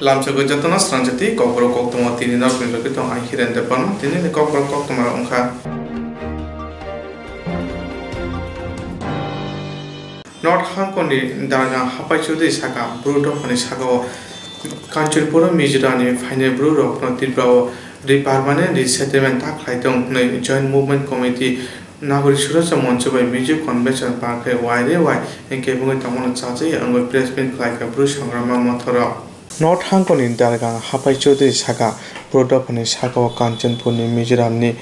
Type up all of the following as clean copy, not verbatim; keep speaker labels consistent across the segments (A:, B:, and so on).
A: Lamchago jatona Swrangchati Kokborok Koktwma tini nok pinloki tong ai hiren depan tini ni Kokborok Koktwma ongkha North Hangkoni darga hapai chudi saka brudo pani saka Kanchanpura Mijrani final brudo no tibrao the permanent resettlement tak khaitong nei joint movement committee Nagorik Suraja Moncho by Miju Convention Park wide kebungi tamon chachi angoi press meet like a Bruce Songrama Mothora North Hangkoni darga hapai chudi saka brudo pani saka Kanchanpura Mijrani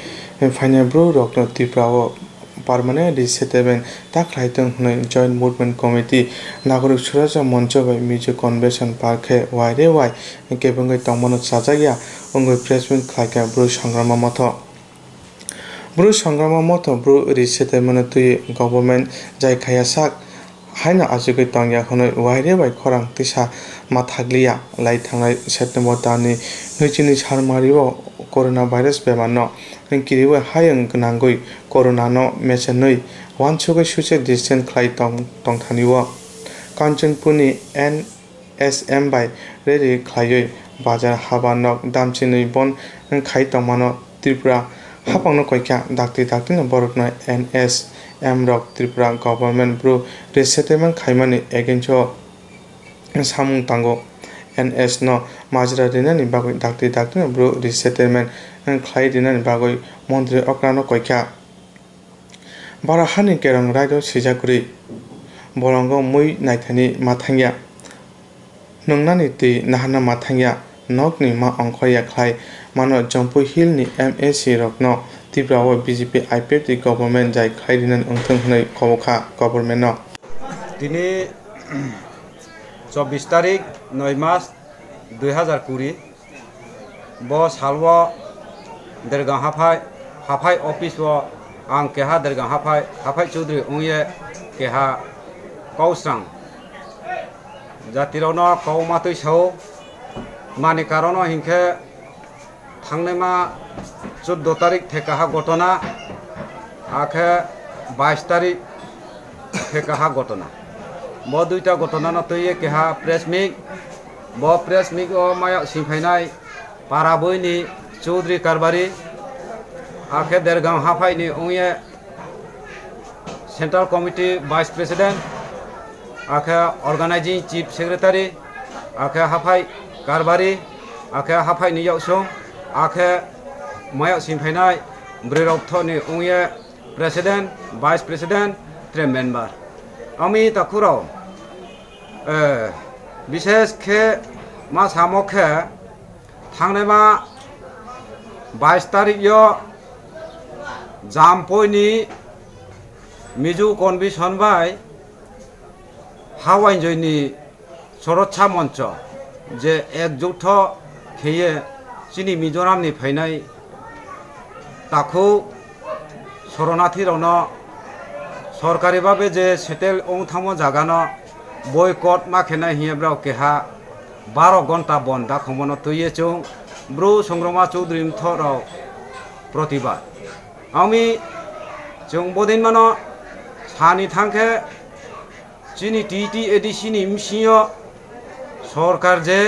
A: final brudo no tibrao permanent resettlement tak khaitong nei joint movement committee Nagorik Suraja Moncho by Miju Convention Park wide kebungi tamon chachi angoi press meet like a Bruce Songrama Mothora Bruce Songrama Moto Bru resettlement to government Jai Kayasak Haina Azuki Tongya Hono Wide by Korang Tisha Mataglia Light Tangai September Tani Nuchini Harmario coronavirus Bemano and Kiriwa Hayang Nangui Coronano Mesanui one sugar sugar distant Clay Tongtaniwa Kanchanpuni NSM by Ready Clay Bajar Habanok Damchini Bon and Kaitamano Tripura Hapang no koika dakti no borok na NSM rock Tripura government bro resettlement khaimani agencho samung tango NS no majra dina ni bagoi dakti no bro resettlement khlai dina ni bagoi montri okrano koika barahani kerang raido sijakuri borongo mui naithani mathangya nongnani ti nahana mathangya nokni ma ongkhoya khlai Mano Jampu Hill ni MAC Rokno Tibrawa BJP IPF government Jai Khaidinan Ungthung Hnai Kobokha government no
B: Tini 24 तारिख 9 मास 2020 Bo Salwa Dergang Hafai office wo ang keha Dergang Hafai Chaudhry ungye keha Kausrang Jatirono Kaumatui Sau Mani karono hingke Thangnema 14 तारिख thekaha gotona akhe 22 तारिख thekaha gotona bo duita gotona no toye keha press meet o maya singphainai paraboini Chaudhry Karbari akhe Dergang Hafai ni ungye Central Committee Vice President akhe Organizing Chief Secretary akhe Hafai Karbari akhe Hafai ni yausong akhe maya simfainai brirokthoni ungye president vice president tre member ami takuro bishesh khe ma samokhe thangnema 22 तारिख yo jampoi miju convention bai hawainjoi ni sorotcha moncho je ekjotho kheye Chini Mizoram ni phainai takhu Shoronathi rono Sorkari babe je settle ongthamo jagano boycott ma khenai hiabrao keha 12 ghonta bonda khomono tuye chung Bru Songrama Chaudhry thoro protibad ami chung bodin mano sani thangkhe Chini TT edition imsiyo Sorkar je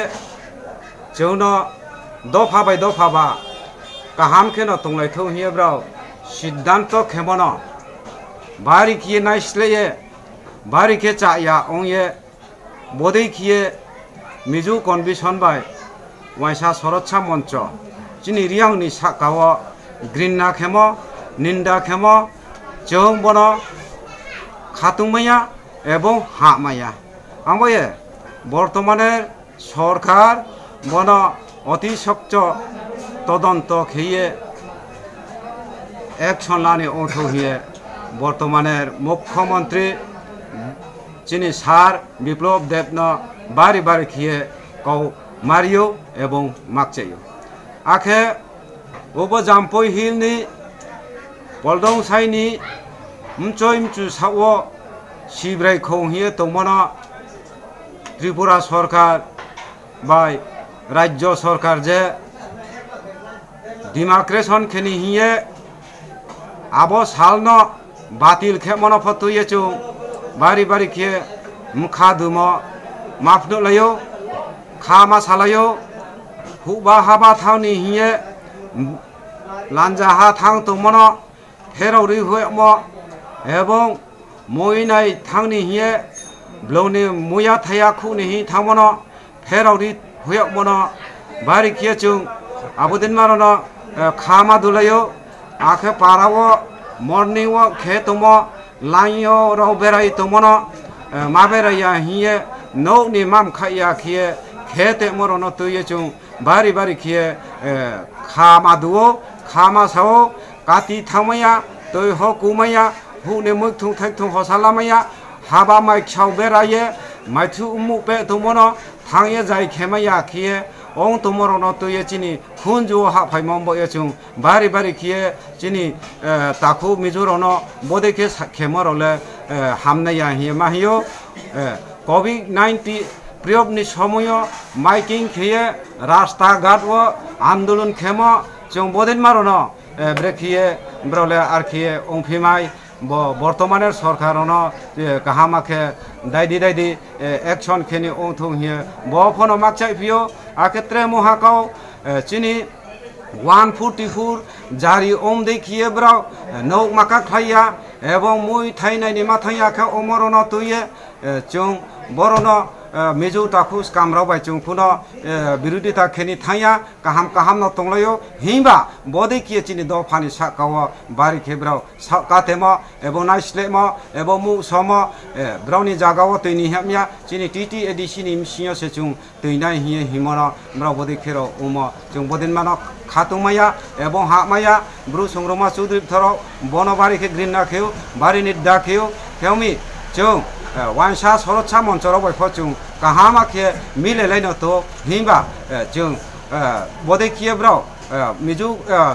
B: cheuno Dofa by Dofa ba kaham keno tonglai thau hiabrao siddhanto khemono bari kiye naisleye bari ke cha ya ongye bodei kiye miju convention bai waisa sorotcha moncho chini riang ni sakawo green na khemo ninda khemo chong bono khatungmaya ebong hamaya amboye bortomaner sorkar bono অতি শক্ত তদন্ত খেয়ে action লানে ওঠো হিয়ে বর্তমানের মুখ্যমন্ত্রী যিনি সার বিপ্লব দেবন বাড়ি বাড়ি খেয়ে কও মারিও এবং মাকচাইও আখে ওব জাম্পই হিলনি পলদং সাইনি মচইমচু সাও সিব্রাই খৌ হিয়ে তমনা ত্রিপুরা সরকার বাই রাজ্য সরকার যে ডিমাক্রেশন খেনি হিয়ে আবো সালনো বাতিল খেমনো ফতুয়ে চুং বাড়ি বাড়ি খেয়ে মুখা দুমো মাফনো লাইও खामा सालायो हुबा हाबा थावनि हिये लांजा हा थांग तमनो फेरावरि हुएमो एवं मोइनाय थांनि हिये ब्लौनि मुया थाया खुनि हि थांमनो फेरावरि हुएमनो बारि किये चुं आबुदिन मारनो खामा दुलायो आखे पारावो मॉर्निंग वो खे तुमो लाइयो रो बेराई तुमनो माबेराया हिये नौ नि माम खाया किये खेते मरोनो तुये चुं बारी बारी किये खामा दुओ खामा साओ काती थामया तो हो कुमया हुने मुख थुं थक थुं हसालामया हाबा माइक छाव बेराये माइथु उमु पे तुमनो थांये जाय खेमया किये ओं तुमरोनो तुये चिनी खुन जो हा फाइमो ये चुं बारी बारी किये चिनी ताकु मिजुरोनो बोदे के खेमरोले हमने या हिये माहियो कोविड-19 प्रियबनि समयो माइकिंग किये रास्ता घाट वो आंदोलन खेमो जों बोदिन मारोनो ब्रेकिये ब्रले आरकिये ओंफिमाय बर्तमानेर सरकारोनो काहामाखे दायदी एक्शन खेनि ओंथुं हिये बफनो माकचाय फियो आखेत्रे महाकाव चिनी 144 जारी ओम देखिए ब्राव नौ माका खाया एवं मुई थाइनायनि माथाया खा अमरनो तुये जों बरनो मिजु ताखुस कामराव बाय जों खुनो बिरोधिता खेनि थाया काहाम न तंलायो हिंबा बदे किये चिनि द फानि साकाव बारि खेब्राव साकातेमो एवं नाइस्लेमो एवं मु समो ब्रावनि जागाव तैनि हेमया चिनि टीटी एडिसिनि मिसियो से जों तैनाय हिये हिमनो ब्राव बदे खेरो उमो जों बदिन मानो खातुमाया एवं हामाया ब्रु संग्रमा चौधरी थरो बनबारि के ग्रीन नाखेउ बारि नि दाखेउ खेउमि जों वानसा सरच्छा मंचराव बायफो जों काहामा के मिले लाइनो तो हिंबा जों बदे किये ब्राव मिजु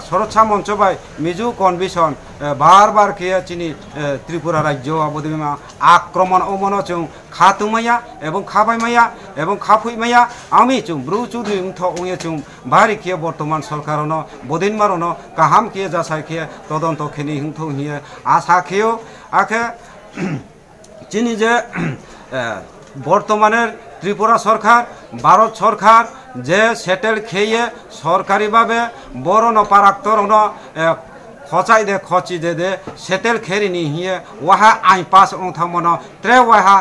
B: सरच्छा मंच बाय मिजु कन्वेंशन बार किये चिनी त्रिपुरा राज्य बदिमा आक्रमण अमनो जों खातुमाया एवं खाबायमाया एवं खाफुइमाया आमी जों ब्रु चौधरी उंथो उंये जों बारि किये बर्तमान सरकारोनो बदिन मारोनो काहाम किये जासाय किये तदन्त खेनि हुंथो हिये आशा कियो आखे चिनी जे बर्तमानेर त्रिपुरा सरकार भारत सरकार जे सेटेल खेये सरकारी भावे बरनो पाराक्तरनो खचाई दे खची दे सेटेल खेरिनि हिये वहा आइ पास ओंथामनो त्रे वहा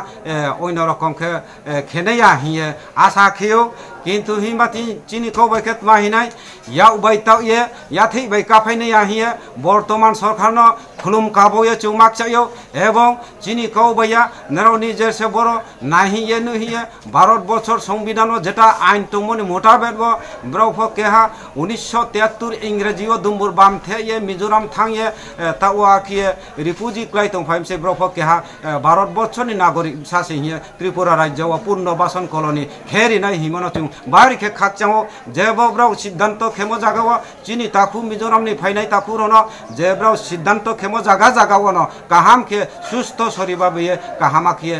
B: ओइन रकम के खेनेया हिये आशा खियो किन्तु हिमाती चिनी को बैकेत माहिनाय याउ बैताव ये याथि बै काफाइने या हिये बर्तमान सरकारनो खुलुम काबोये चुमाक चायो एवं चिनी को बैया नरौनि जेसे बरो नाहि ये नुहिये भारत बछर संविधानो जेटा आइन तुमनि मोटाबेट बो ब्रौफो केहा 1973 इंग्रेजीओ दुम्बुर बामथे ये मिजोराम थांये तावा किये रिफ्यूजी क्लाइतों फाइमसे ब्रौफो केहा भारत बछरनि नागरिक सासे हिये त्रिपुरा राज्यवा पूर्ण बासन कॉलोनी खेरि नाय हिमनो तुम बारि के खाकचाओ जेबो ब्राव सिद्धांत खेमो जागाव चिनी ताकु मिजोरामनि फाइनाय ताकु रनो जेब्राव सिद्धांत खेमो जागावनो काहाम के सुस्थ सरिबा बेये काहामा किये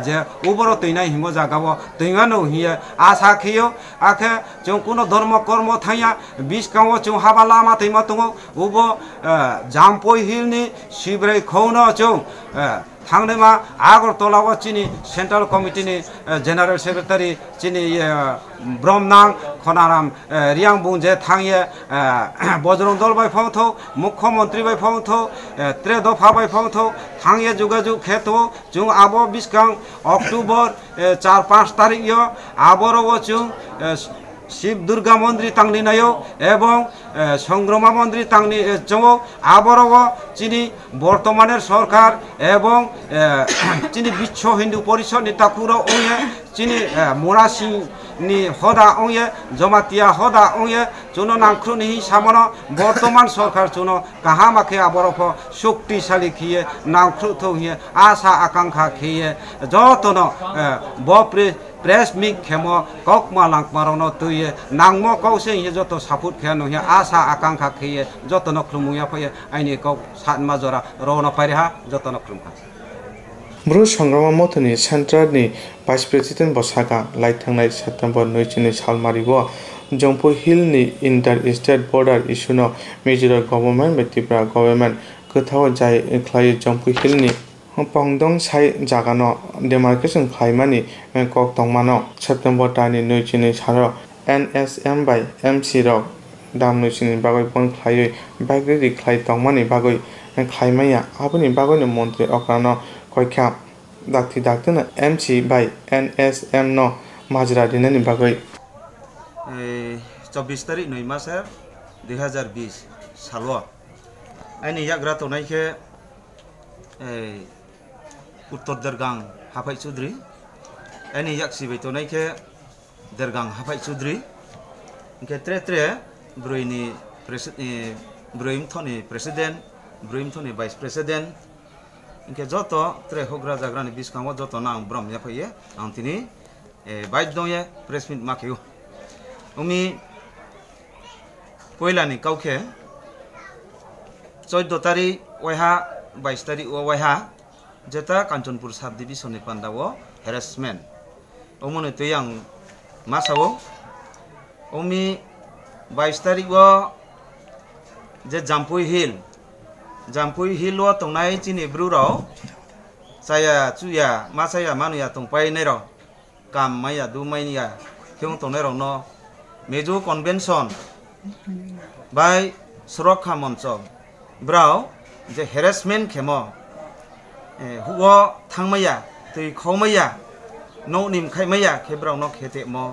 B: जे उबरो तैनाय हिमो जागाव तैमानो हिये आशा खियो आखे जों कुनो धर्म कर्म थाया बिसकाओ जों हाबा लामा तैमा तंगो उबो जामपय हिलनि सिब्रै खौनो जों थांदोंमा आगरतलाव चिनी सेंट्रल कमिटीनि जनरल सेक्रेटारि चिनी ब्रह्मनां खनाराम रियांग बुंजे थांये बजरंग दल बाय फावथो मुख्यमंत्री बाय फावथो त्रे दफा बाय फावथो थांये जुगाजुग खेतो जों आबो बिसकां अक्टोबर 4-5 तारिख यो आबरो जों शिव दुर्गा मंदिर तांनि नायो एवं संग्रमा मंदिर तांनि जों आबरो चिनी बर्तमानेर सरकार एवं चिनी विश्व हिंदू परिषद नि ताकुरो ओये चिनी मोरासी नि हदा ओये जमातिया हदा ओये जुनो नांख्रुनि सामनो बर्तमान सरकार जुनो काहामाखे आबरफो शक्तिशाली खिये नांख्रुथो हिये आशा आकांक्षा खिये जतनो बप्रे प्रेस मिक खेमो कोकमा लांकमारोनो तुये नांगमो कौसे ये जतो सापुट खेनो हिया आशा आकांक्षा खिये जतनो खुमुया फये आइनि को सातमा जरा रोनो पारिहा जतनो खुमखा
A: ब्रु संग्रामा मथनि सेंट्रलनि वाइस प्रेसिडेंट बसागा लाइथांनाय सेप्टेम्बर 2 सालमारिबो जंपो हिलनि इंटर स्टेट बॉर्डर इशुनो मिजोराम गवर्नमेंट त्रिपुरा गवर्नमेंट गोथाव जाय ख्लाय जंपो हिलनि pongdong sai jagano demarcation khaimani Koktwma no September tani nuchini saro NSM by MC rok dam nuchini bagoi pon khlai bagri khlai tongmani bagoi khlaimaya aboni bagoi no montri okrano koikha dakti MC by NSM no majra dinani bagoi
B: 24 तारिख 9 मास 2020 सालो आइनि याग्रा तनायखे उत्तर दरगां हाफाइ चौधरी आइनि याक्सिबाय तनायखे दरगां हाफाइ चौधरी इनके त्रे ब्रुइनि ब्रुइमथनि president ब्रुइमथनि vice president इनके जत त्रे होग्रा जाग्रानि बिसकांगो जत नां ब्रम याफाइए आं तिनि बायदोये प्रेस मिट माखेउ उमी पयलानि काउखे 14 तारिख वाइहा 22 तारिख वाइहा जेता कांचनपुर साब डिविजननि पान्डावो हेरेसमेन्ट ओमने तैयां मासावो ओमी 22 तारिख जे जाम्पुई हिल व तंनाय चिनि ब्रुराव साया चुया मासाया मानुया तंपाय नेराव काम माया दुमाइनिया खेउ तंनायराव न मेजो कन्वेंशन बाय सुरक्षा मंच ब्राव जे हेरेसमेंट खेमो हुओ थांमैया तै खौमैया नौ निमखाइमैया खेब्राव न खेतेमो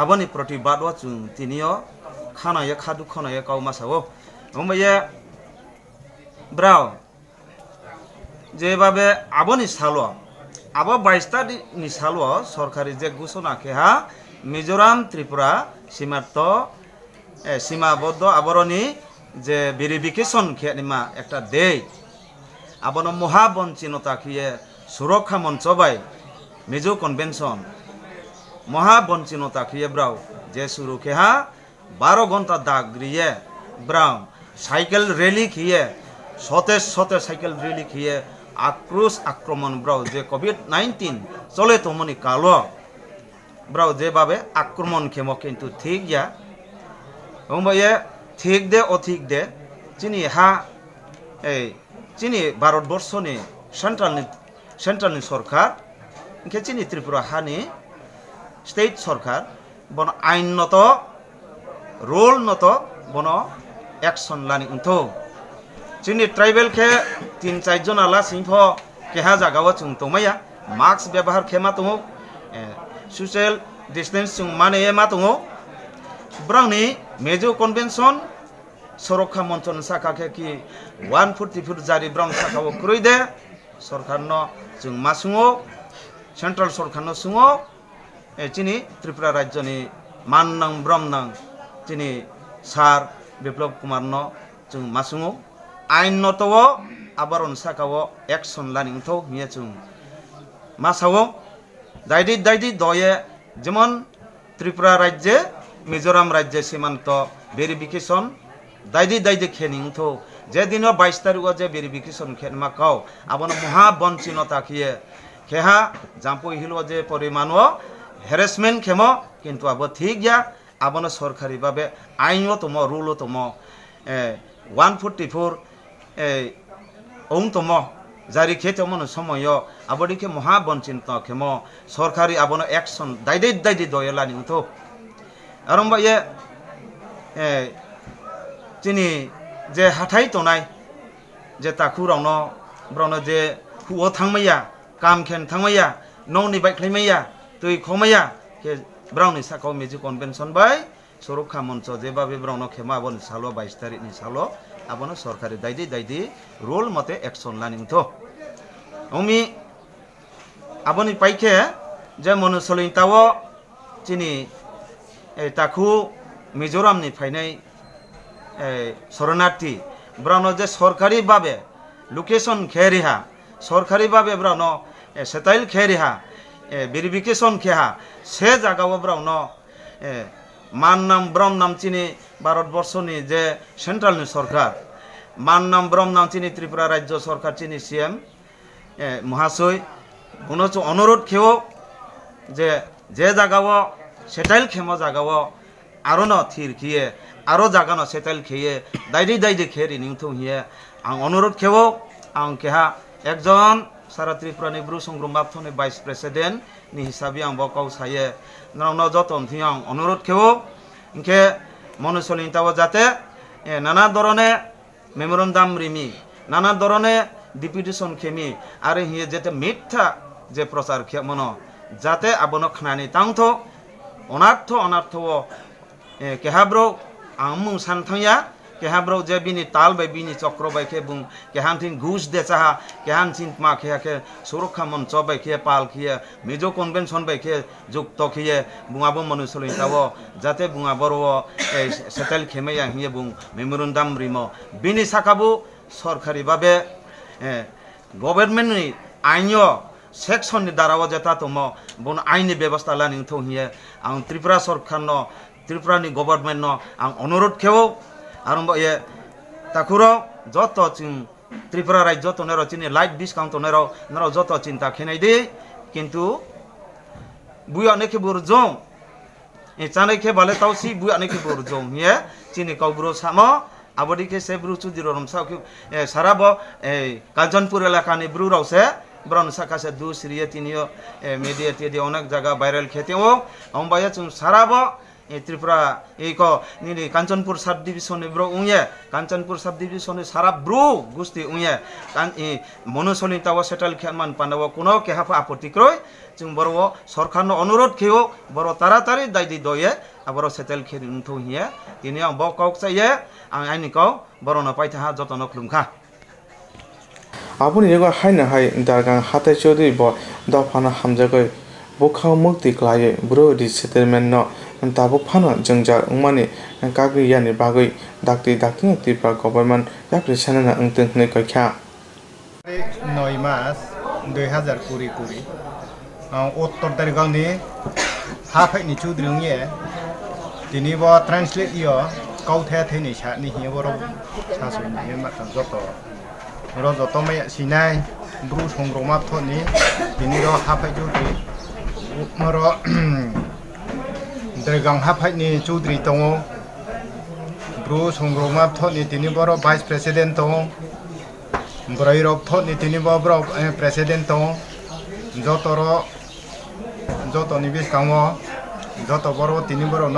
B: आबनि प्रतिबाद व चुं तिनियो खानाय खादु खानाय काउ मासावो ओमबाये ब्राव जे बाबे आबनि सालो आबो 22 तारिखनि सालो सरकारि जे घोषणा खेहा मिजोराम त्रिपुरा सीमाबद्ध आबरणी जे वेरिफिकेशन खेनिमा एकटा दे आबनो महाबंचिनता खिए सुरक्षा मंच बाय मिजो कन्वेंशन महाबंचिनता खिए ब्राव जे शुरू खेहा 12 घंटा दागरिए ब्राव साइकेल रैली खिए सते साइकेल रैली खिए आक्रोश आक्रमण ब्राव जे कोविड-19 चले तमनि कालो ब्राव जे बाबे आक्रमण खेमो किन्तु ठीक या ओमबाये ठीक दे अथिक दे चिनि हा चिनि भारतवर्षनि सेंट्रलनि सरकार इनके चिनि त्रिपुरा हानि स्टेट सरकार बन आइन नत रोल नत बन एक्शन लानि उन्थो चिनि ट्राइबल के 3-4 जना ला सिंफो केहा जागाव चुं तमाया मास्क व्यवहार खेमा तंगो सोशल डिस्टेंस चुं माने मा तंगो ब्राउनी मेजो कन्वेंशन सुरक्षा मंचन साखा के कि 140 फुट जारी ब्राउन साखावो क्रुइदे सरकार न जों मासुङो सेंट्रल सरकार न सुङो चिनि त्रिपुरा राज्यनि माननां ब्रह्मनां चिनि सार बिप्लब कुमार न जों मासुङो आइन नतवो आबारन साखावो एक्शन लानि उन्थौ मिया जों मासावो दाइदि दये जेमन त्रिपुरा राज्य मिजोराम राज्य सीमांत वेरिफिकेशन दाइदि खेनिंगथो जे दिन 22 तारिख जे वेरिफिकेशन खेनमा काउ आबन महाबंचिनता खिए खेहा जाम्पो हिलवा जे परिमाणो हेरेसमेंट खेमो किन्तु अब ठीक या आबन सरकारी भाबे आइनो तमो रुलो तमो 144 ओं तमो जारी खेतमन समय आबदिके महाबंचिनता खेमो सरकारी आबन एक्शन दाइदि दयलानि उन्थो आरम्बा ये चिनि जे हाथाय तनाय जे ताखुरावनो ब्रावनो जे हुओ थांमैया काम खेन थांमैया नौनि बाइख्लायमैया तै खमैया के ब्रावनि साखाव मेजि कन्वेंशन बाय सुरक्षा मंच जे बाबे ब्रावनो खेमा बन सालो 22 तारिखनि सालो आबनो सरकारि दाइदि रोल मते एक्शन लानि उन्थो ओमी आबनि पाइखे जे मनसलिंतावो चिनि ताखु मिजोरामनि फाइनाय शरणार्थी ब्राउनो जे सरकारी भाबे लोकेशन खेरिहा सरकारी भाबे ब्राउनो सेटाइल खेरिहा वेरिफिकेशन खेहा से जागाव ब्राउनो मान नाम ब्रह्म नाम चिनि भारतवर्षनि जे सेंट्रलनि सरकार मान नाम ब्रह्म नाम चिनि त्रिपुरा राज्य सरकार चिनि सीएम महाशय उनच अनुरोध खेओ जे जागाव सेटाइल खेमो जागाव आरो न थिर खिए आरो जागानो सेटाइल खेये दाइदि खेरि निंथौ हिए आं अनुरोध खेओ
C: आं केहा एकजन सारा त्रिपुरानि ब्रु संग्राम बापथनि भाइस प्रेसिडेंट नि हिसाबै आं बकाव साये नावनो जतन थि आं अनुरोध खेवो इनके मनुसलिंताव जाते नाना धरने मेमोरेंडाम रिमी नाना धरने डिपुटेशन खेमी आरो हिये जेते मिथ्या जे प्रचार खेमनो जाते आबनो खनानि तांथो अनार्थ केहाब्रो आं मुं सानथाया केहाब्रो जे बिनि ताल बाय बिनि चक्र बाय के बुं केहानथिं घुस दे चाहा केहानथिं मा के सुरक्षा मंच बाय के पाल खिए मिजो कन्वेंशन बाय के जुक्त खिए बुङाबो मनुसलिंताव जाते बुङा बरो सेटेल खेमे या हिये बुं मेमोरेंडाम रिमो बिनि साकाबो सरकारि बाबे गभर्नमेंट नि आइनो सेक्शन नि दाराव जेता तमो बन आइनि व्यवस्था लानिं थौ हिये आं त्रिपुरा सरकार न त्रिपुरा नि गभर्नमेंट न आं अनुरोध खेवो आरंभ ये ताकुरो जत चिन त्रिपुरा राज्य तो नेरो चिनि लाइट डिस्काउंट तो नेरो जत चिंता खेनाय दे किंतु बुया ने के बुरजों ए चाने के बाले ताउसी बुया ने के बुरजों ये चिनि कौब्रो सामो आबोदि के से ब्रु चुदिरो रमसा के साराबो कालजनपुर इलाकानि ब्रु रावसे ब्रन साकासे दु सिरिये तिनियो मीडिया ते अनेक जगह वायरल खेतेओ अम्बाया चुन साराबो त्रिपुरा एक निनी Kanchanpur sub division bro उये Kanchanpur sub division सारा ब्रो गुस्ती उये मनुसलिंताव सेटल खेमान पांडव कोनो केहाफा आपत्ति क्रय जों बरो सरकार न अनुरोध खेयो बरो तारातारि दायदि दये आबरो सेटल खेरिनथौ हिये तिनि आं बकौक जाये आं आइनिखौ बरो न पाइथा जतन खुलुमखा
A: आबुनि एगो हायना हाय दारगां हाथाय चौधरी ब दफाना हामजागै बुखाव मुक्ति क्लाये ब्रो दि सेटलमेंट न ताबुक फानो जोंजा उमानि कागरियानि बागै दाक्ति त्रिपुरा गभर्नमेंट याप्रि साना अंतंखनै कख्या
D: 9 मास 2020 उत्तर दारगांनि हाफाइनि चौधरी दिनै ब ट्रान्सलेट इयो काउथाया थैनि सानि हियो बर सासुनि माथां जत माया सिनाय ब्रु संग्रामा थनि दिनै र हाफाइ चौधरी मरो दारगां हाफाइनि चौधरी दङ ब्रु संग्रामा थनि दिनै बर भाइस प्रेसिडेंट दङ ब्रैरब थनि दिनै बर प्रेसिडेंट दङ जतनि बिसकाङ जत बर दिनै बर न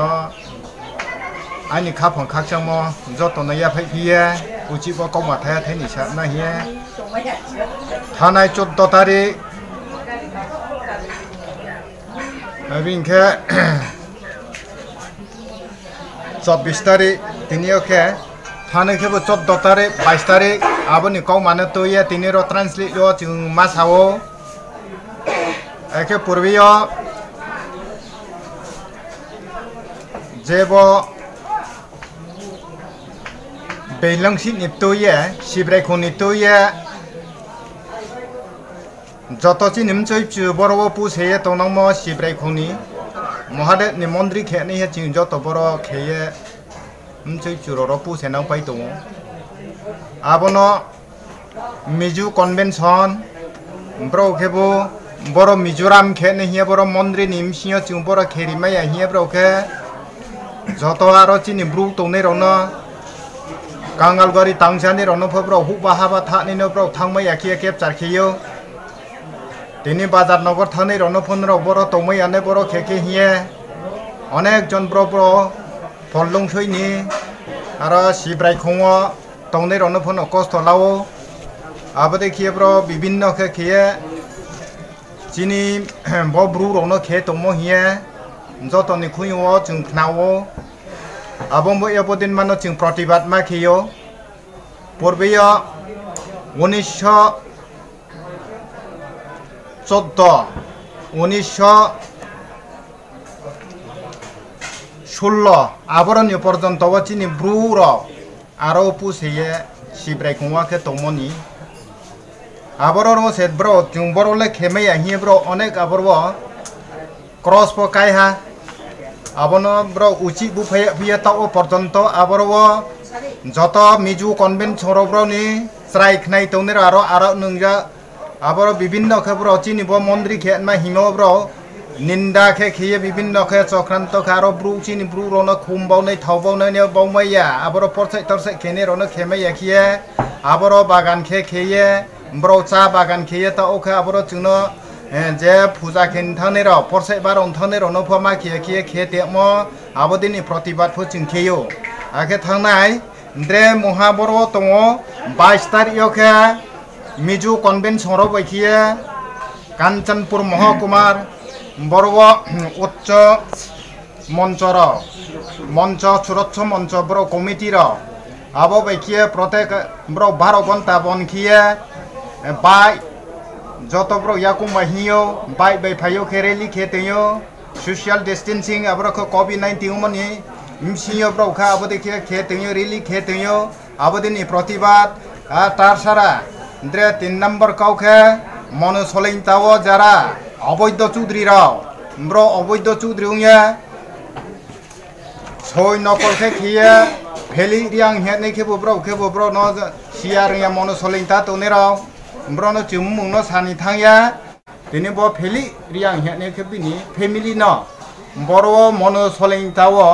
D: आनि खाफां खाखसाम जत न याफाइ हिये उचिब कौमा थाया थैनि साना हिये थानाय 14 तारिख बिनखे 24 तारिख दिनै के थाने के 14 तारिख 22 तारिख आबनि कौमानो तोये दिनै र ट्रान्सलेट यो जों मासावो एके पूर्वियो जेबो बेलंसी निप्तोये सिब्रायखौ निप्तोये जतची निमचैचु बरबो पुसेये तनमो सिब्रायखौनि महादेव नि मन्दिर खेनि हे चिं जत बर खेये निमचैचु र पुसेना पाइ दङ आबनो मिजु कन्वेंशन ब्रो खेबो बर मिजोराम खेनि हे बर मन्दिर निमसियो चिं बर खेरिमाया हे ब्रो खे जत आरो चिनि ब्रु तने रनो कांगालगरी तांसानि रनो फब्रो हुबा हाबा थानि नो ब्रो थांमै आखिया केप चारखियो दिनै बाजार नगर थानै रनो फनरो बर तमै आने बर खेके हिये अनेक जन ब्रो फललंसैनि आरो सिब्रायखौ तनै रनो फन कष्ट लावो आबदे खिये ब्रो विभिन्न खेके चिनि ब ब्रु रनो खे तमो हिये जतनि खुयो जों खनावो आबंबो एबदिन मानो जों प्रतिबाद माखियो पूर्वेयो 1916 आबरनि पर्यन्त चिनि ब्रुर आरो पुसेये सिब्रायखौ के तमनि आबरो से ब्रो जों बरले खेमै हिये ब्रो अनेक आबरबो क्रस पकायहा आबनो ब्रो उची बुफाय बिया ताओ पर्यन्त आबरबो जत मिजु कन्वेंशन ब्रोनि स्ट्राइक नाय तौने आरो नंजा आबरो विभिन्न खबर चिनि बो मन्दिर खेमा हिमो ब्रो निंदा खे खिये विभिन्न खे चक्रांत खारो ब्रु चिनि ब्रु रनो खुमबावनै थावबावनै ने बावमैया आबरो परसाय तरसाय खेने रनो खेमै खिये aboro bagan kheye bro cha bagan kheye ta oke aboro chungno je puja khen thane ro porsai barong thane ro no phama khe te mo abodini protibad pho chung kheyo ake thangnai dre mohaboro tongo 22 tario khe miju convention ro baikhiye kanchanpur mohkumar borwa uchcha monchoro moncho churotcho moncho bro committee ro abo baikhiye protek bro 12 gonta bon khiye bai joto bro yakum hiyo bai phayo khereli kheteyo social distancing abro ko covid-19 umani msiyo bro kha abode kheteyo reli kheteyo abodini protibad tar sara dre 3 number kau khe monu solein tawo jara অবৈধ চৌধুরী রাও bro অবৈধ চৌধুরী উংয়া ছয় নকল খে খিয়ে ফেলি রিয়াং হেনে খেবো bro ন সিয়া রিয়া মনো সলিংতা তোনে রাও bro ন চুমুং ন সানি থাংয়া দিনে ব ফেলি রিয়াং হেনে খেবিনি ফ্যামিলি ন বড় মনো সলিংতাও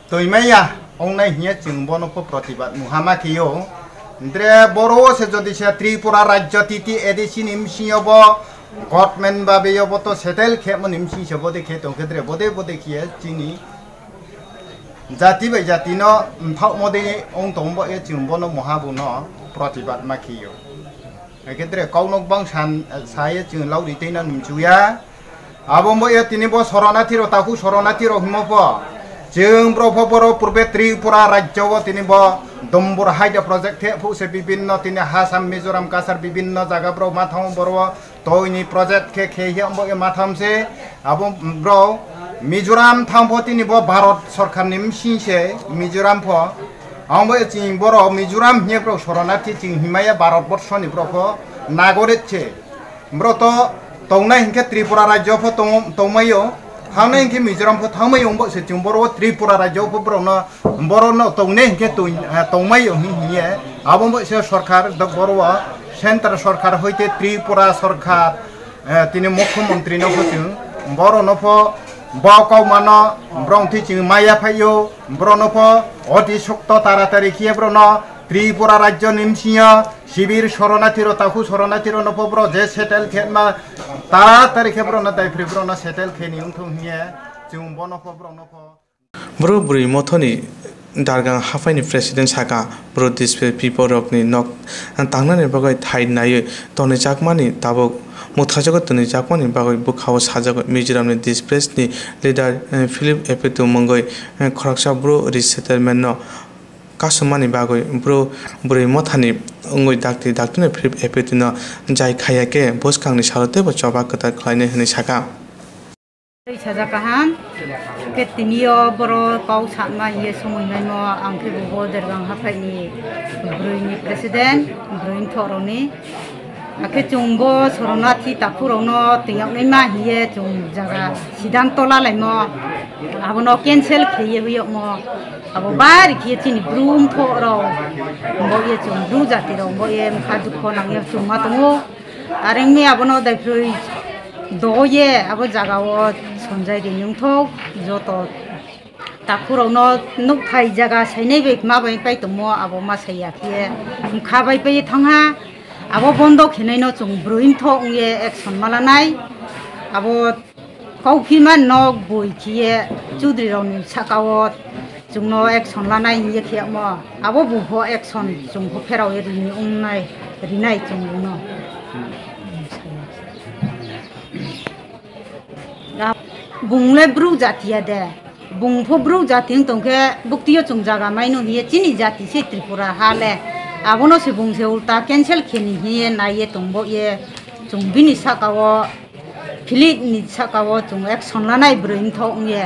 D: তৈমাইয়া অংনাই হিয়া চুংব ন প্রতিবাদ মুহামা কিও দ্রে বড় সে যদি সে ত্রিপুরা রাজ্য তিতি এডিসি নিমসিয়ব গভর্নমেন্ট বা বেয়বত সেটেল খেমন নিমসি সবদে খে তো খেদ্রে বদে খিয়ে চিনি জাতি বাই জাতি ন ফাও মদে অং তংব এ চুংব ন মহাবু ন প্রতিবাদ মাখিও এক্ষেত্রে কৌনক বাং সায়ে চুং লাউরি তেনা নিমচুয়া আবম এ তিনিব শরণার্থী রতাকু শরণার্থী রহিমপ जों ब्रह्मपुर पूर्वे त्रिपुरा राज्य तिनिब दम्बुर हाइड प्रोजेक्ट फुसे विभिन्न तिनि हासाम मिजोराम कासार विभिन्न जगह ब्रो माथाम बरो तोइनि प्रोजेक्ट के खेहि अम्बो माथाम से अब ब्रो मिजोराम थामफो तिनिब भारत सरकार निमसिसे मिजोराम फो अम्बो चिं बरो मिजोराम हिए ब्रो शरणार्थी चिं हिमाया भारत बर्षनि ब्रो नागरिक छे ब्रो तो तौना हिंके त्रिपुरा राज्य फो तौमायो थांनाय हिंके मिजोराम फो थांमायो अम्बो से चिं बरो त्रिपुरा राज्य फो ब्रो न बरो न तौने हिंके तौमायो हिए अबो से सरकार द बरो सेंटर सरकार होइते त्रिपुरा सरकार तिनि मुख्यमंत्री न फो बरो न फो बाकाव मानो ब्रंथि चिं माया फायो ब्रनफ अति शक्त तारातारि खिए ब्रन त्रिपुरा राज्य निमसिया शिविर शरणार्थी ताकू शरणार्थी नफ ब्र जे सेटेल खेमा तारातारि खे ब्रन दाइफ्रि ब्रन सेटेल खेनि उंथुं हिए जों बनफ ब्रनफ
A: ब्रो बुरि मथनि दारगां हाफाइनि प्रेसिडेंट साका ब्रो दिसपे पिपरकनि नक तांनानि बागै थाइ नायो तने जाकमानि ताबक मुथाजगत तने जाकमानि बागै बुखाव साजग मिजोरामनि दिसप्रेसनि लिडार फिलिप एपेतु मंगै खरकसा ब्रो रिसेटलमेन्ट न कासमानि बागै ब्रो बुरि मथानि अंगै डाक्टरनि फिलिप एपेतु न जाय खायाके बसखांनि सालते बचबा कथा खलायने हनि साका
E: साजा kaham ketinio boro kau sama ye semuanya no angke bobo dergang hapai ni bruini president bruin thoroni ake chungbo soronati tapurono tingak nei ma hiye chung jaga sidang tola lai mo abono cancel khiye huyo mo abo bari khiye chini brum thoro mo ye chung bru jati ro mo ye khadu khonang ye chung ma tongo areng me abono dai frui doye abo jaga o sonjai de nyungthok joto tapurono nukthai jaga sainai be ma bai pai tomo abo ma saiya khiye kha bai pai thangha abo bondo khenai no chung bruin thok ye action malanai abo kaufi man nok boi khiye chudri ro ni sakawot chung no action lanai ye khia mo abo buho action chung ho pherau ye ri ungnai rinai chung no bungle bru jatiya de bungpho bru jating tongke buktiyo chung jaga maino hiye chini jati se tripura hale abono se bungse ulta cancel kheni hiye naye tongbo ye chung bini sakawo philit ni sakawo chung action lanai bruin thong ye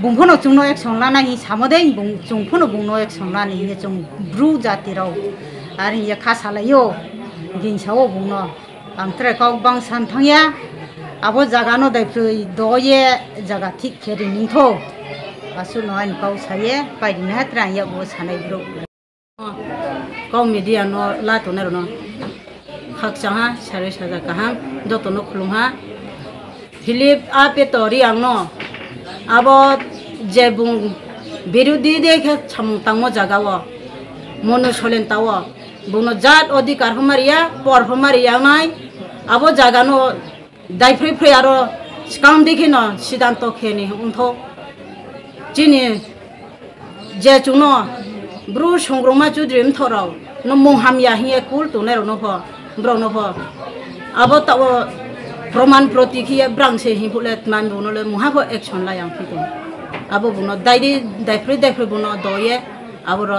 E: bungphono chung no action lanai hi samode bung chung phono bung no action lani ye chung bru jati rau ari ye khasalayo ginsawo bung no amtre kau bang san thangya abo jaga no dai frui doye jaga thik kheri ningtho asu noin kau saye paidina hatra ya bo sanai bro kau media no la to nero no khak changa sare saja kaham joto no khulum ha philip ape tori angno abo je bung birudi dekhe chamtangmo jaga wo monu solen tawo buno jat odikar homaria por homaria nai abo jaga no dai free free aro skam dikhino sidanto kheni untho chini je chuno bru songroma chudrim thorau no moham ya hi kul to nero no pho bro no pho abo tawo proman protikhiya brang se hi bulet man buno le moha pho action la yang phito abo buno dai free buno doye abo ro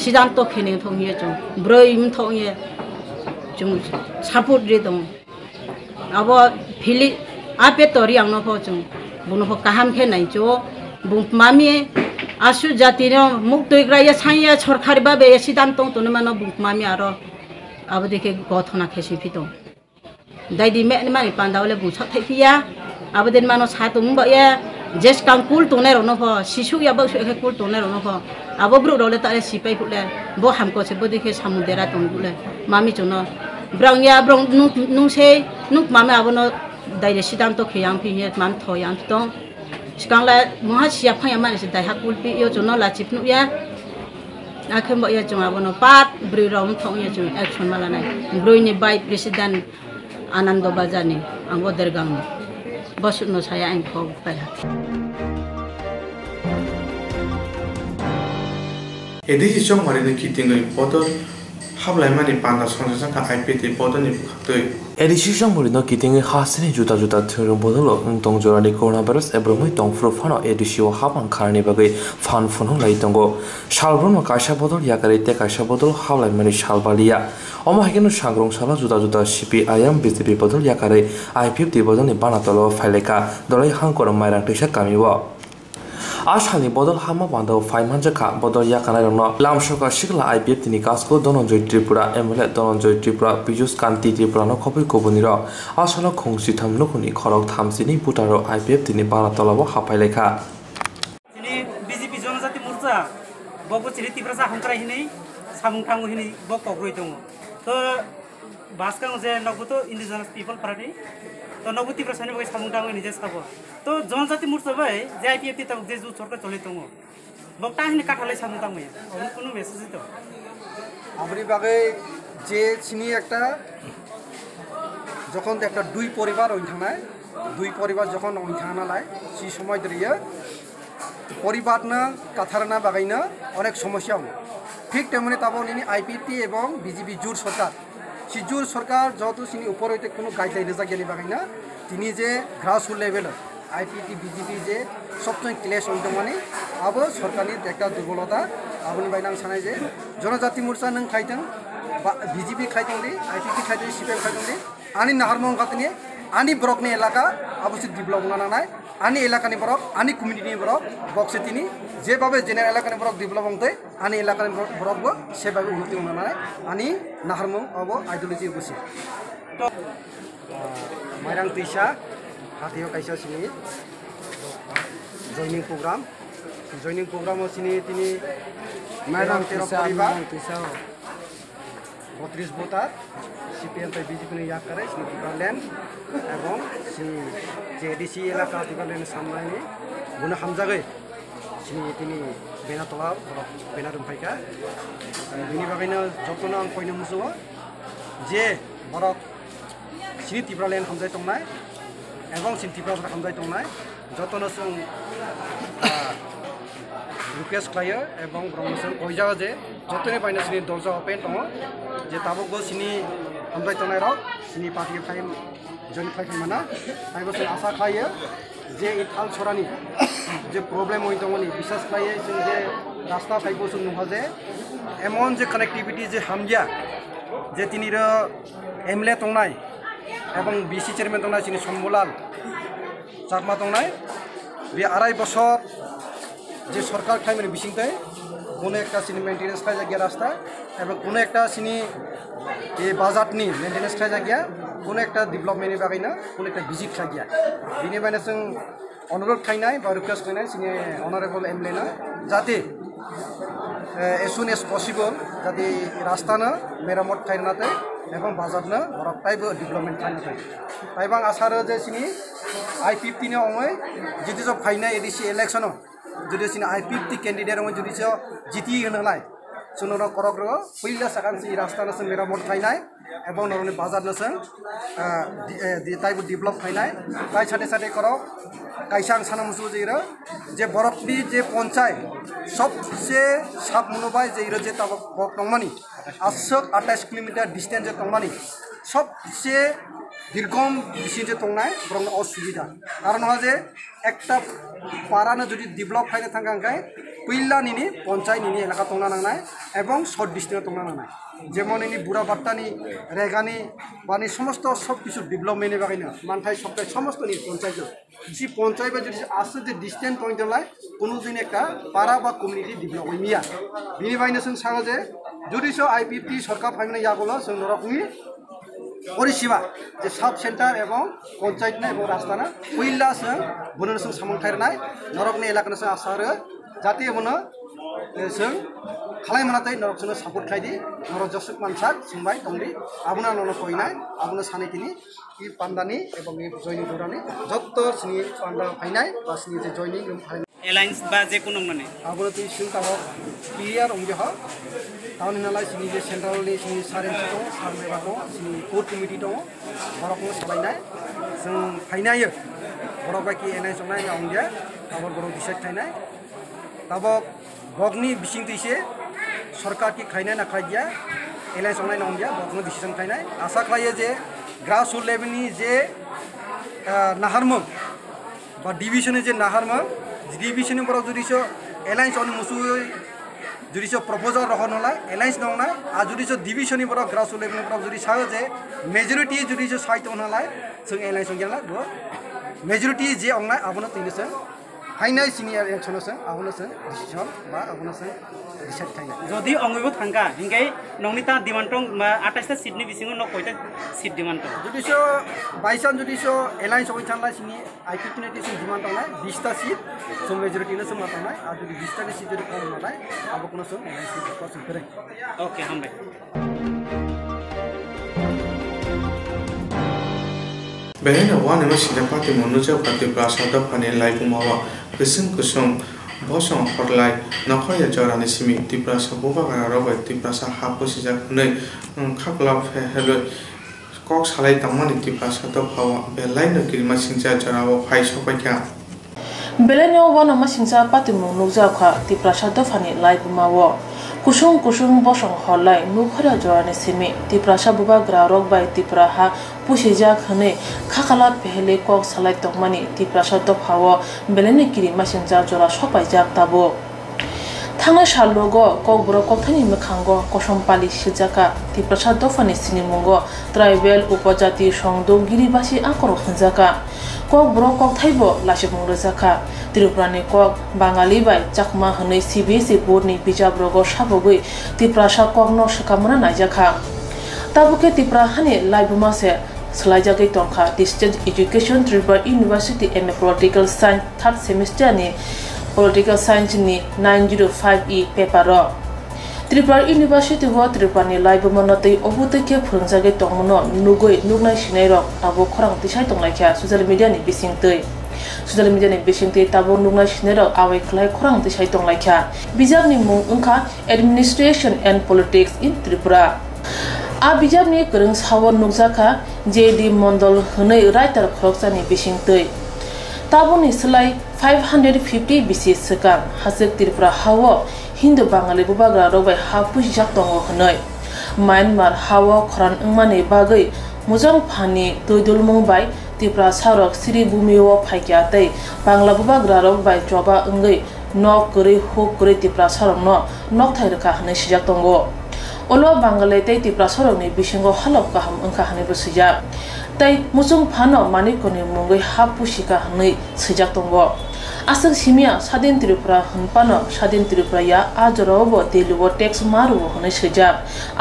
E: sidanto kheni thongye chung bro im thongye chung support re dong abo phili ape tori ang no pho chung buno pho kaham khe nai cho bung mami asu jati no muktoi graya sanya sorkari ba be sidanto to no mano bung mami aro abo dekhe gothona khesi phito dai di me mani pandawle bung sa thai phia abo den mano sa tum ba ya jes kam kul to ne ro no pho sisu ya ba su khe kul to ne ro no pho abo bru ro le ta le sipai phule bo ham ko se bo dekhe samudera tong bule mami chuno brang ya brong nu se nuk mami abo no dai le sidanto kheyang phi ye mam thoyang tong sekarang lah muha siapa yang mana sedai hakul pi yo jono lah cip nu ya akhir mbak ya cuma abono pat beri rom thong ya cuma action malah nai bro ini by presiden Anando Bazani anggo dergang bos no saya engkau pada
A: edisi chong mari ni kitingoi bodol hablai mani panda sonsa ka IPT bodol ni khatoi
F: edisi chong mari no kitingi hasini juta thurung bodolo tong jorani coronavirus ebromoi tong fro fano edisi o habang kharni bagai fan phone lai tongo salbron ma kaisa bodol yakare te kaisa bodol hablai mani salbalia oma hekeno sangrong sala juta CPIM BJP bodol yakare IPT bodol ni banatolo faileka dolai hangkor mairang tisa kamiwa Ashani bodol hama bando 500 ka bodol yakana rono lamshoka shikla IPF tini kasko Dononjoy Tripura MLA Dononjoy Tripura Pijus Kanti Tripura no khopai kobuniro asolo khongsi thamno khuni khorok thamsini putaro IPF tini bara tolabo hapai lekha
G: ini BJP Swrangchati Morcha bobo chiri tiprasa hongkrai hini samung thangu hini bok kokroi tongo to baskang je nagbuto indigenous people party to nagbuti prasani boy samung thangu nije sabo to Swrangchati Morcha bai je IPF ta je ju sorkar chole tongo bok ta hini kathalai samung thangu ya kono message to
H: আমরি বাগে যে চিনি একটা যখন একটা দুই পরিবার ওইখানে দুই পরিবার যখন ওইখানে লাই সেই সময় ধরিয়ে পরিবার না কাথার না বাগাইনা অনেক সমস্যা ঠিক তেমনি তাবো নিনি আইপিটি এবং বিজেপি জোর সরকার সেই জোর সরকার যত চিনি উপর হইতে কোনো গাইডলাইন জাগিয়ে বাগাইনা তিনি যে গ্রাসরুট লেভেল আইপিটি বিজেপি যে সবচেয়ে ক্লেশ হইতো মানে আবো সরকারি একটা দুর্বলতা আপনি বাইনাং সানাই যে জনজাতি মোর্চা নং খাইতেন বিজেপি খাইতেন দি আইপিটি খাইতেন সিপিএম খাইতেন দি আনি নাহারমং খাতনি আনি ব্রকনি এলাকা অবশ্যই ডেভেলপ নানাই আনি এলাকানি ব্রক আনি কমিউনিটি ব্রক বক্সে তিনি যেভাবে জেনারেল এলাকানি ব্রক ডেভেলপ হতে আনি এলাকানি ব্রকবো সেভাবে উন্নতি নানাই আনি নাহারমং অব আইডিওলজি বসে মাইরাং তৈসা হাতিও কাইসা সিনি জয়নিং প্রোগ্রাম সিনি তিনি মাইরাং 13 পরিবার 32 ভোটার সিপিএম তাই বিজেপি ইয়াক করে সিনি টিকালেন এবং সিনি যে ডিসি এলাকা টিকালেন সামলাইনি গুনা হামজাগে সিনি তিনি বেনা তলা বেনা দমফাইকা বিনি বাগাইনা যতন আं কইनो मुसो যে বরক সিনি টিকালেন হামজাই তংনাই এবং সিনি টিকালেন হামজাই তংনাই যতন সং रिक्वेस्ट खायो এবং প্রমোশন কইজা যে যতনে পাইনা সিনি দরজা ওপেন দङ যে তাবকো সিনি আমরাই তনাই রক সিনি পার্টি ফাই জনি ফাই মানা তাইবো সে আশা খাयो যে এই থাল ছড়ানি যে প্রবলেম হই দङনি বিশেষ খাयो যে রাস্তা ফাইবো সুন নহ যে এমন যে কানেক্টিভিটি যে হামজিয়া যে তিনির এমএলএ তংনাই এবং বিসি চেয়ারম্যান তংনাই সিনি সম্বলাল চাকমা তংনাই বি আড়াই বছর যে সরকার খাইমানি বিসিংতে কোনো একটা সিনি মেইনটেনেন্স খাই জায়গা রাস্তা এবং কোনো একটা সিনি এই বাজারনি মেইনটেনেন্স খাই জায়গা কোনো একটা ডেভেলপমেন্টনি বাগै না কোনো একটা ভিজিট খাই গিয়া বিনি বাইনা जों অনুরোধ খাইনাই বা রিকোয়েস্ট খাইনাই সিনি অনারেবল এমএলএ না যাতে as soon as possible যাতে রাস্তা না মেরামত খাইনাতে এবং বাজার না বরকটাইবো ডেভেলপমেন্ট খাইনাতে তাইবাং আসার যে সিনি I-50 নে অময় যদি সব খাইনাই এডিসি ইলেকশন যদি সিনি I-50 ক্যান্ডিডেট অময় যদি জিতি হনালাই जोंनो करक रो पहिला साखान सि रास्ता नसं मेरामत फाइनाय एबं नरनि बाजार नसं ताइबो डेभलप फाइनाय ताइ साथे साथे करक काइसां सानामुसु जेरो जे बरफनि जे पञ्चायत सबसे साब मनोबाय जेरो जे ताब बक तंमानि 28 किलोमीटर डिस्टेंस जे तंमानि सबसे दीर्घम बिसिजे तंनाय बरं असुबिदा कारण हा जे एकटा पारानो जुदि डेभलप फाइनो थांगांखाय पहिला निनि पञ्चायत निनि एलाका तंना नांनाय एबं शर्ट डिस्टेंस तंना नांनाय जेमन इनि बुरा बाट्टानि रेगानि बानि समस्त सब किछु डेभलपमेन्टनि बागैनो मानथाय सप्ताह समस्त नि पञ्चायत सि पञ्चायत बा जुदि आसे जे डिस्टेंस तंजलाय कुनु दिन एकटा पारा बा कम्युनिटी डेभलप होइमिया बिनि बायनो जों सानो जे जुदि सो आईपीपी सरकार फाइनो यागोला जों नरकनि परिसेवा जे सब सेंटर एवं पंचायत एवं रास्ताना पहिला जों बननो जों सामंथायनाय नरकनि एलाकानो जों आसारो जाहाथे बनो जों खालाय मानातै नरक जों सापर्ट खायदि नरक जसुक मानसा सोंबाय दंदि आबुना ननो फैनाय आबुना सानैकिनि इ पान्दानि एवं इ जयनि दुरानि जत्त सिनि पान्दा फायनाय बा सिनि जे जयनि रुम फायनाय
G: एलायन्स बा जे कोनो माने
H: आबुना तै सिं ताव क्लियर अंगह तावनि नालाय सिनि जे सेन्ट्रेलनि सिनि सारेन्सि दं सारमेबा दं सिनि कोर कमिटि दं बरकनो सालायनाय जों फायनायो बरक बायकि एनाय संनाय अंगे आबर बरक डिसाइड थायनाय ताबक बगनि बिसिं तैसे सरकार की खायनाय ना खायदिया एलाय संनाय अंगे बगनो डिसिजन थायनाय आशा खायो जे ग्रास रूट लेवलनि जे नाहारमो बा डिविजननि जे नाहारमो डिविजननि बरक जुदिसो एलायन्स अनि मुसु जुदिसो प्रपोजल रहनलाय एलायन्स नंनाय आ जुदिसो डिविजननि बरक ग्रास रूट लेवलनि बरक जुदि सायो जे मेजॉरिटी जुदिसो साइट होनलाय जों एलायन्स गेला बो मेजॉरिटी जे अंनाय आबनो तैनोसो फाइनाल सिनियर इलेक्शनसो आबनोसो डिसिजन बा आबनोसो डिसाइड थायो
G: जदि अंगबो थांगा हिंगाय नंनिता डिमान्ड 28 टा सीटनि बिसिङो न कयटा सीट डिमान्ड
H: जुदिसो बाइसान जुदिसो एलायन्स होय थांला सिनि आईपीपी नि डिमान्ड थांनाय 20 टा सीट सो मेजॉरिटीनो सो माथांनाय आ जुदि 20 टा सीट जुदि कम नालाय आबोखनो सो एलायन्स पर्सन करे
G: ओके हामबाय
A: बेहायनो वान एम सिदा पार्टी मनुजा पार्टी प्रासाद फाने लाइफुमावा गोसों गोसों बसं हरलाय नखया जरानि सिमि तिप्रासा बोबागारा रबाय तिप्रासा हापोसिजा नै खाकला फेहेलो कक सालाय तंमानि तिप्रासा द फावा बेलायनो किरिमा सिंजा जराव फाइ सपायका
I: बेलायनो वान एम सिंजा पार्टी मनुजा खा तिप्रासा द फाने लाइफुमावा कुसुम कुसुम बसं हरलाय नुखरा जरानि सिमि तिप्रासा बोबागारा रबाय तिप्राहा पुसिजा खने खाखाला पहले कक सालाय तंमानि तिप्रासा द फावा बेलायनो किरिमा सिंजा जरा सपायजा ताबो थांना सालगो ककबरक कक्थानि मखांगो कसमपाली सिजाका तिप्रासा द फानि सिनिमुंगो ट्राइबेल उपजाति संदो गिरिबासि आकर खंजाका ककबरक कक्थाइबो लासिमुंगजाका त्रिपुरानि कक बाङालि बाय चाकमा हनै सीबीएसई बोर्डनि बिजाब्रगो साबगै तिप्रासा ककनो सकामना नायजाखा ताबुके तिप्राहानि लाइबमासे सलाइजागै तंखा distance education Tripura university MA political science third semester नि पॉलिटिकल साइंस नि 905E पेपर त्रिपुरा यूनिवर्सिटी व त्रिपुरानि लाइबमनतै अबुतके फोरोंजागै तंमनो नुगै नुगनाय सिनाय रक ताबो खरां दिसाय तंलायखा सोशल मीडिया नि बिसिंतै सोशल मीडिया नि बिसिंतै ताबो नुगनाय सिनाय रक आवे खलाय खरां दिसाय तंलायखा बिजाबनि मुं ओंखा administration and politics in Tripura आ बिजाबनि गोरों सावन नुजाखा जेडी मंडल हनै राइटार खरकसानि बिसिंतै ताबोनि सोलाय 550 बिसि सका हाजक त्रिपुरा हाव हिंदू बाङालि बोबाग्रा रबाय हापुसि जाक्तंग हनै म्यानमार हाव खरान अंमानि बागै मुजं फानि दैदुल मुंबाय त्रिपुरा सारक श्री भूमिव फाइक्यातै बांला बोबाग्रा रबाय जबा अंगै नक गरै हुक गरै त्रिपुरा सारक नक थाइरखा हनै सिजाक्तंग ओलो बांगाले तै त्रिपुरा सरकनि बिसिंगो हालप गाहाम अंखा हनैबो सैजा तै मुसुं फानो मानिकनि मुंगै हापुसिका हनै सैजाक्तंग आसक सिमिया सादिन त्रिपुरा हनपानो सादिन त्रिपुराया आजरावबो देलुबो टैक्स मारुबो हनै सैजा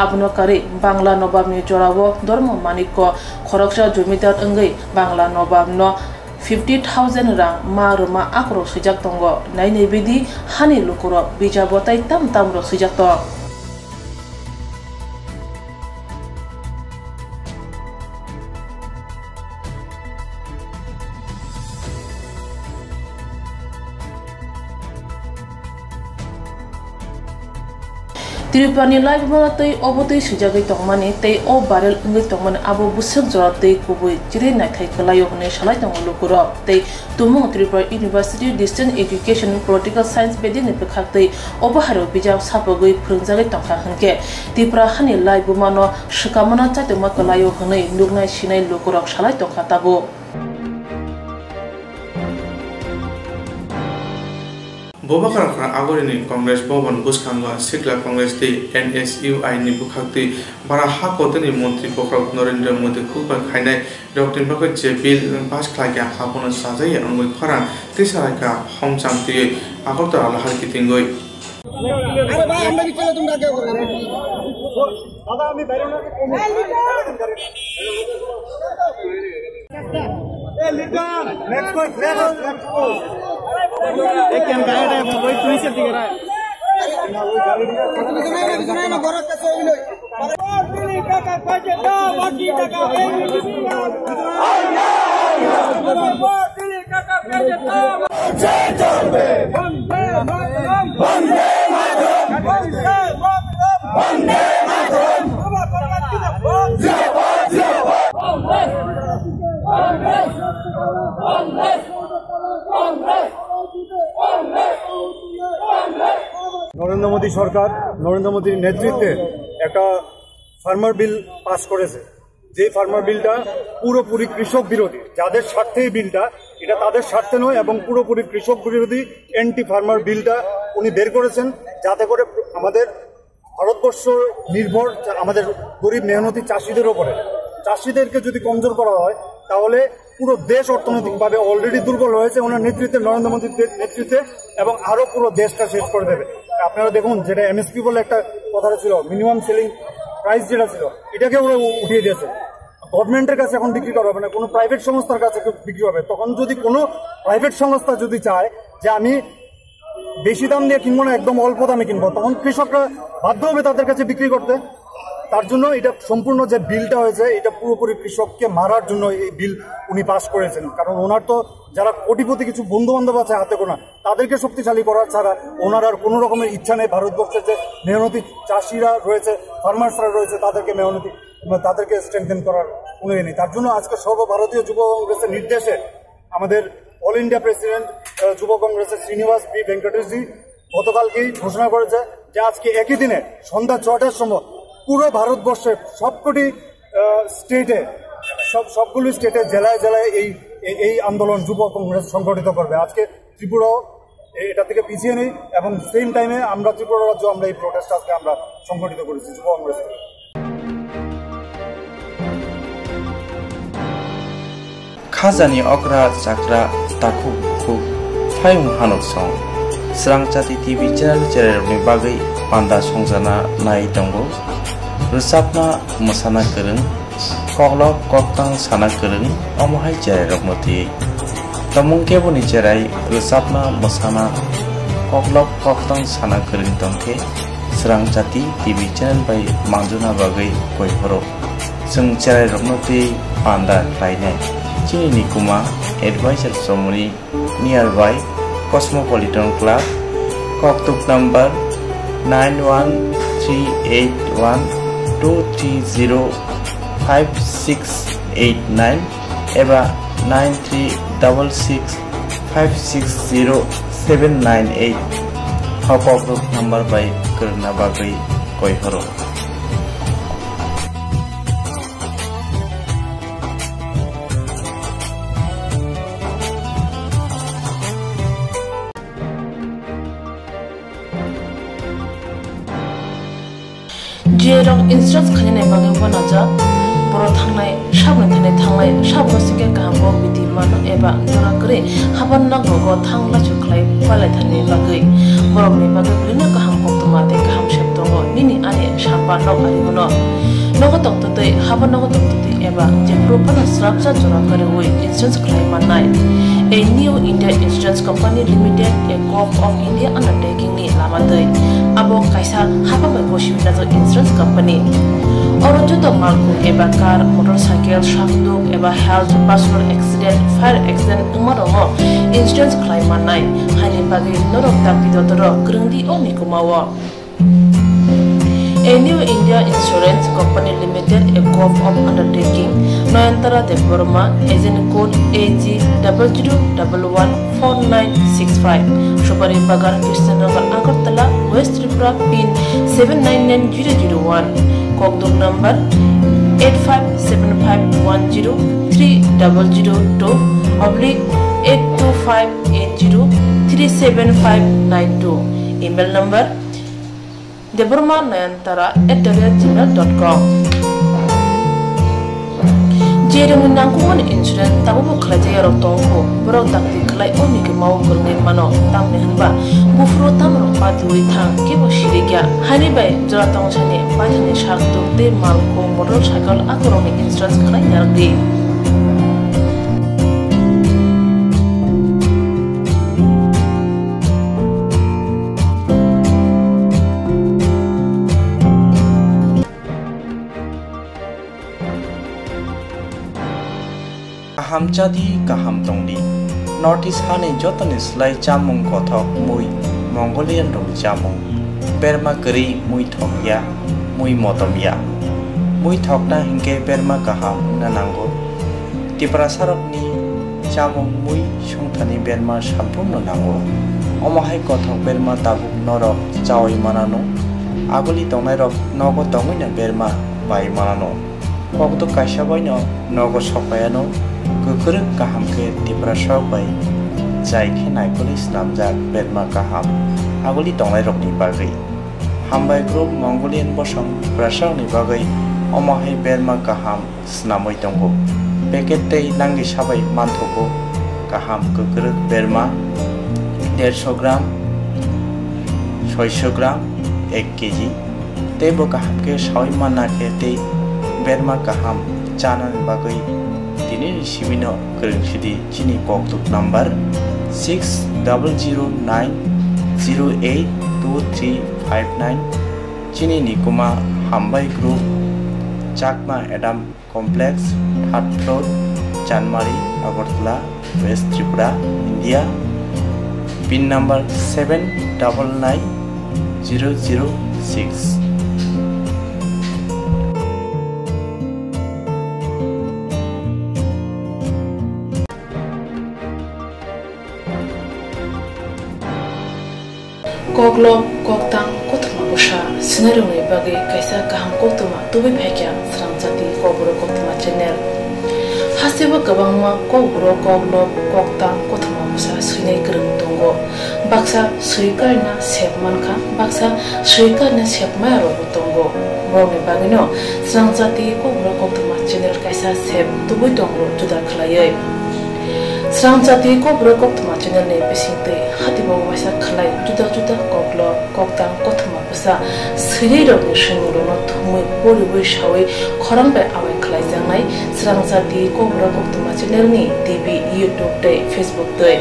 I: आबनो कारे बांला नवाबनि जरावो धर्म मानिक खरकसा जमिदार अंगै बांला नवाबनो 50,000 रां मारुमा आक्रो सैजाक्तंग नायनै बिदि हानि लुकुरो बिजाबो तै ताम तामरो सैजाक्तंग Tripurani live mala tei obotei sujagai tongmani tei o barrel ngai tongmani abo busuk jora tei kubui jire naithai kalayo hone salai tonglo kuro tei tumung Tripura University Distance Education Political Science bedi ni bekhak tei obaharo bijak sapogoi phurungjagai tongkha hangke Tripura hani live mano shkamana chaitoma kalayo hone nugnai sinai lokorok salai tongkha tabo
A: Bobakar Agorini Congress Boban Buskanga Sikla Congress Day NSUI ni Bukhakti Bara Hakotani Montri Pokrak Narendra Modi Kuban Kainai Dr. Bagat Bill Pass Klaga Hapon Sazay and with Koran Tisaraka Home Samti Agota Alhakitingoi.
J: Narendra Modi সরকার নরেন্দ্র মোদীর নেতৃত্বে একটা farmer bill pass করেছে যে farmer বিলটা পুরোপুরি কৃষক বিরোধী যাদের স্বার্থে এই বিলটা এটা তাদের স্বার্থে নয় এবং পুরোপুরি কৃষক বিরোধী অ্যান্টি ফার্মার বিলটা উনি বের করেছেন যাতে করে আমাদের ভারতবর্ষ নির্ভর আমাদের গরিব মেহনতি চাষিদের উপরে চাষিদেরকে যদি কমজোর করা হয় তাহলে পুরো দেশ অর্থনৈতিকভাবে অলরেডি দুর্বল হয়েছে ওনার নেতৃত্বে নরেন্দ্র মোদীর নেতৃত্বে এবং আরো পুরো দেশটা শেষ করে দেবে আপনারা দেখুন যেটা এমএসপি বলে একটা কথা ছিল মিনিমাম সেলিং প্রাইস যেটা ছিল এটাকে ওরা উঠিয়ে দিয়েছে গভর্নমেন্টের কাছে এখন বিক্রি করা হবে না কোনো প্রাইভেট সংস্থার কাছে বিক্রি হবে তখন যদি কোনো প্রাইভেট সংস্থা যদি চায় যে আমি বেশি দাম দিয়ে কিনবো না একদম অল্প দামে কিনবো তখন কৃষকরা বাধ্য হবে তাদের কাছে বিক্রি করতে তার জন্য এটা সম্পূর্ণ যে বিলটা হয়েছে এটা পুরোপুরি কৃষককে মারার জন্য এই বিল উনি পাস করেছেন কারণ ওনার তো যারা কোটিপতি কিছু বন্ধু বান্ধব আছে হাতে গোনা তাদেরকে শক্তিশালী করার ছাড়া ওনার আর কোনো রকমের ইচ্ছা নেই ভারতবর্ষের যে মেহনতি চাষিরা রয়েছে ফার্মার্সরা রয়েছে তাদেরকে স্ট্রেংথেন করার কোনো নেই তার জন্য আজকে সর্বভারতীয় যুব কংগ্রেসের নির্দেশে আমাদের অল ইন্ডিয়া প্রেসিডেন্ট যুব কংগ্রেসের শ্রীনিবাস বি ভেঙ্কটেশজি গতকালকেই ঘোষণা করেছে যে আজকে একই দিনে সন্ধ্যা 6টার সময় পুরো ভারতবর্ষের সবকটি স্টেটে সবগুলি স্টেটে জেলায় জেলায় এই আন্দোলন যুব কংগ্রেস সংগঠিত করবে আজকে ত্রিপুরাও এটা থেকে পিছিয়ে নেই এবং সেম টাইমে আমরা ত্রিপুরা রাজ্য আমরা এই প্রোটেস্ট আজকে আমরা সংগঠিত করেছি যুব কংগ্রেস
K: খাজানি অগ্রা চাকরা তাকু খুব ফাইং হানক song Swrangchati TV channel ni bagai panda songjana nai tongo rusapna musana kereng koklok koktang sana kereng omohai channel rokmoti tamung keboni cherai rusapna musana koklok koktang sana kereng tongke Swrangchati TV channel bai mangjuna bagai koiphoro sung channel rokmoti panda klainai chini nikuma advisor somuni nearby Cosmopolitan Club, Koktwma number 91382305689 eba 9366560798 Kokborok number by Karna Bagai Koihoro.
I: Jerong instructs kanyane bagay wanaja boro thangnai sabne thangnai sabno sike kahamo biti man eba jora kre haban nak rogo thangla chuklai palai thani bagay borok ni bagay brina kaham koktwma te kaham sheptongo nini ani sapa nok ari mono nogo toktote haban nogo toktote eba je propana structure jora kare oi insurance claim manai a new India Insurance Company Limited a corp of India undertaking ni lamadai abo kaisa haba bai boshibina jo insurance company oro joto malku eba car motorcycle shakduk eba health personal accident fire accident umarongo insurance claim manai hani bagi norok tak bidodoro grungdi oni kumawo New India Insurance Company Limited, a group of undertaking, Noyantara Deborma, agent code AG00114965, Shubari Bagar, Krishnagar, Agartala, West Tripura, PIN 799001, Kokborok number 8575103000/82580375592, email number debormanayantara@gmail.com. Jereng nangkungan insurance tabu kerja yarok tongko berok takti kelai oni ke mau kurni mano tam nehanba bufro tam ropa tuwi thang ke bosirigya hani bai jora tong chani bajani shak tukte malko motorcycle akoroni insurance kelai yardi.
K: Kaham jadi kaham tongdi Northeast hane jotone slai jamung kothok mui Mongolian rong jamung Berma keri mui thokya mui motomya mui thokna hingke berma kaham nanango Tiprasarok ni jamung mui sungthani berma sampurno nango Omahai kothok berma tabuk norok chawi manano Aguli tongnai rok nogo tongina berma bai manano Kokto kaishaboino nogo sokayano Kukuruk kaham ke Tiprasarok bai Jai ke naikuli snamjak berma kaham Aguli tongnai rok ni bagai Hambai group Mongolian bosong Tiprasarok ni bagai Omahai berma kaham snamoi tonggo Paket tei nangi sabai manthogo Kaham kukuruk berma 150 gram 600 gram 1 kg Tebo kaham ke sawi mana ke tei berma kaham chanan bagai Dini Shimino Kerengshidi Chini Koktuk number 6009082359 Chini Nikuma Hambai Group Chakma Adam Complex 3rd floor Chanmari Agartala West Tripura India PIN number 799006
I: Koktwma Koktang Koktwma Busha Scenario ni bagi kaisa kaham Koktwma tubi phekya Swrangchati Kokborok Koktwma channel Hasiba kabangma Kokborok Koktang Koktwma Busha srinai kereng tongo baksa srikarna sepmanka baksa srikarna sepmaro tongo borni bagino Swrangchati Kokborok Koktwma channel kaisa sep tubi tongo juda khalayai Swrangchati Kokborok Koktwma channel ni bisingte hatibo wasa khalai juda Kokborok Koktang Koktwma Busha srinai rok ni shinguro no thumui boriwi shawi khorang bai awai khalai jangnai Swrangchati Kokborok Koktwma channel ni TV YouTube te Facebook te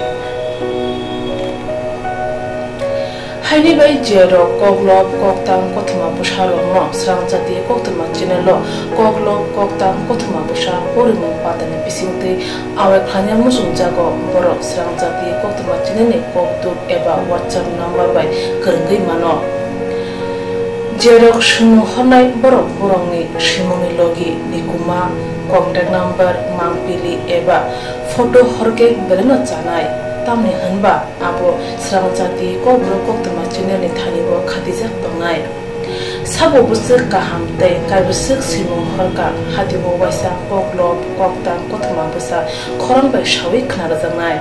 I: Haini bai jero Kokborok Koktang Koktwma Busha no Swrangchati Koktwma channel lo Kokborok Koktang Koktwma Busha porimu patane bisingte awai khlanyal musung jago borok Swrangchati Koktwma channel ni koktuk eba WhatsApp number bai kerengei mano Jerok shimu honai borok borongni shimuni logi nikuma contact number mangpili eba photo horke beleno chanai tamni hanba abo Swrangchati Kokborok Koktwma channel ni thanibo khatijak tongnai sabo busuk kaham tei kaibusuk simu horka hatibo waisa Kokborok Koktang Koktwma Busha khorang bai shawi khnarajangnai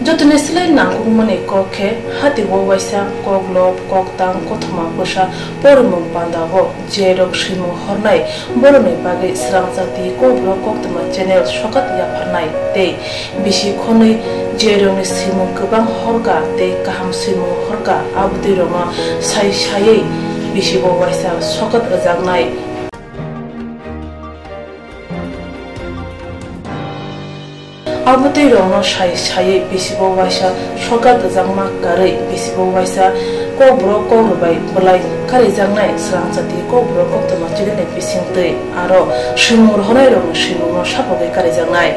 I: Jotone silai nangkungmani kokhe hatibo waisa Kokborok Koktang Koktwma Busha porumung pandago jerok shimu hornai boroni bagai Swrangchati Kokborok Koktwma channel sokat yapharnai tei bisi khonui jeroni simu kubang horka tei kaham simu horka abdi roma sai bisi bo waisa sokat rajangnai Abutei rono sai bisibo waisa sokat jangma kare bisibo waisa Kokborok Kokrubai bulai kare jangnai Swrangchati Kokborok Koktwma channel ni bisingtei aro shimur honai rono shimur sapogai kare jangnai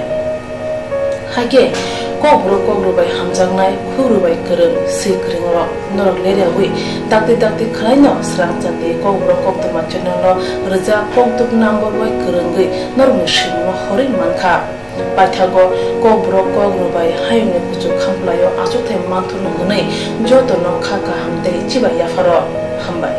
I: hage Kokborok bai hamjangnai khuru bai kereng sikringo norok leriawi dakti khalaino Swrangchati Kokborok Koktwma channel lo reja Koktuk number bai kerengai norok shimno horin mankha Pathago Kokborok bai hayne kuchu khamplayo asukthai manthunu hnei jotono khaka hamte chiba yafaro hambai